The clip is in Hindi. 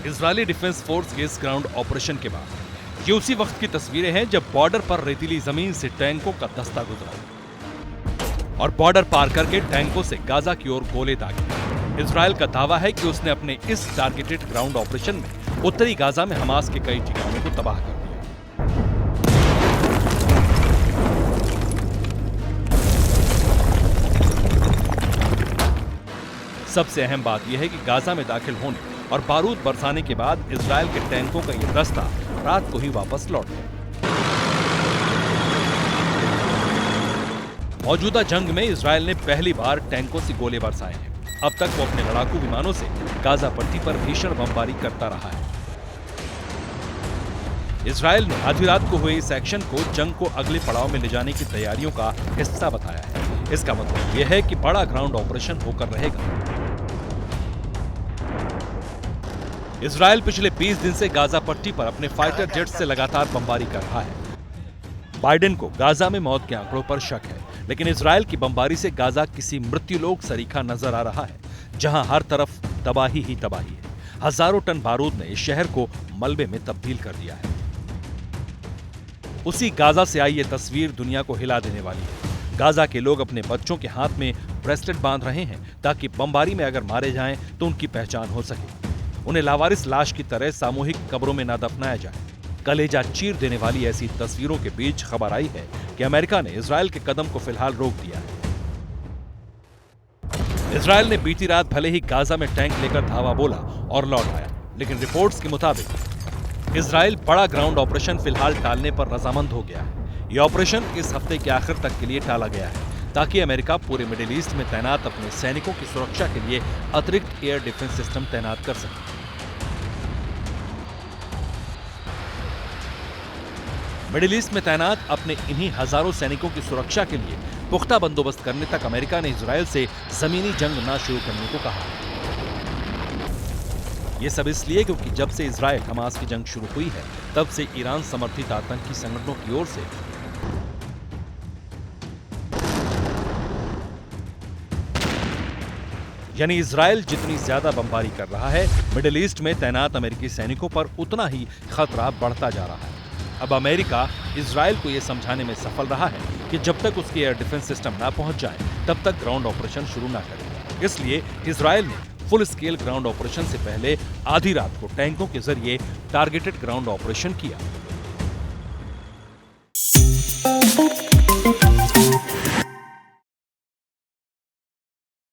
इजरायली डिफेंस फोर्स के इस ग्राउंड ऑपरेशन के बाद ये उसी वक्त की तस्वीरें हैं जब बॉर्डर पर रेतीली जमीन से टैंकों का दस्ता गुजरा और बॉर्डर पार करके टैंकों से गाजा की ओर गोले दागे। इजरायल का दावा है कि उसने अपने इस टारगेटेड ग्राउंड ऑपरेशन में उत्तरी गाजा में हमास के कई ठिकानों को तबाह कर दिया। सबसे अहम बात यह है कि गाजा में दाखिल होने और बारूद बरसाने के बाद इजरायल के टैंकों का यह दस्ता रात को ही वापस लौट गया। मौजूदा जंग में इजरायल ने पहली बार टैंकों से गोले बरसाए हैं। अब तक वो अपने लड़ाकू विमानों से गाजा पट्टी पर भीषण बमबारी करता रहा है। इजरायल ने आधी रात को हुए इस एक्शन को जंग को अगले पड़ाव में ले जाने की तैयारियों का हिस्सा बताया है। इसका मतलब यह है कि बड़ा ग्राउंड ऑपरेशन होकर रहेगा। इजरायल पिछले 20 दिन से गाजा पट्टी पर अपने फाइटर जेट से लगातार बमबारी कर रहा है। बाइडेन को गाजा में मौत के आंकड़ों पर शक है, लेकिन इजरायल की बमबारी से गाजा किसी मृत्युलोक सरीखा नजर आ रहा है, जहां हर तरफ तबाही ही तबाही है। हजारों टन बारूद ने इस शहर को मलबे में तब्दील कर दिया है। उसी गाजा से आई ये तस्वीर दुनिया को हिला देने वाली है। गाजा के लोग अपने बच्चों के हाथ में ब्रेसलेट बांध रहे हैं ताकि बमबारी में अगर मारे जाएं तो उनकी पहचान हो सके। उन्हें लावारिस लाश की तरह सामूहिक कब्रों में न दफनाया जाए। कलेजा चीर देने वाली ऐसी तस्वीरों के बीच खबर आई है कि अमेरिका ने इजरायल के कदम को फिलहाल रोक दिया है। इजरायल ने बीती रात भले ही गाजा में टैंक लेकर धावा बोला और लौट आया, लेकिन रिपोर्ट्स के मुताबिक इजरायल बड़ा ग्राउंड ऑपरेशन फिलहाल टालने पर रजामंद हो गया है। यह ऑपरेशन इस हफ्ते के आखिर तक के लिए टाला गया है ताकि अमेरिका पूरे मिडिल ईस्ट में तैनात अपने सैनिकों की सुरक्षा के लिए अतिरिक्त एयर डिफेंस सिस्टम तैनात कर सके। मिडिल ईस्ट में तैनात अपने इन्हीं हजारों सैनिकों की सुरक्षा के लिए पुख्ता बंदोबस्त करने तक अमेरिका ने इजरायल से जमीनी जंग न शुरू करने को कहा। यह सब इसलिए क्योंकि जब से इजरायल हमास की जंग शुरू हुई है, तब से ईरान समर्थित आतंकी संगठनों की ओर से यानी इजरायल जितनी ज्यादा बमबारी कर रहा है, मिडिल ईस्ट में तैनात अमेरिकी सैनिकों पर उतना ही खतरा बढ़ता जा रहा है। अब अमेरिका इजरायल को यह समझाने में सफल रहा है कि जब तक उसके एयर डिफेंस सिस्टम ना पहुंच जाए, तब तक ग्राउंड ऑपरेशन शुरू ना करे। इसलिए इजरायल ने फुल स्केल ग्राउंड ऑपरेशन से पहले आधी रात को टैंकों के जरिए टारगेटेड ग्राउंड ऑपरेशन किया।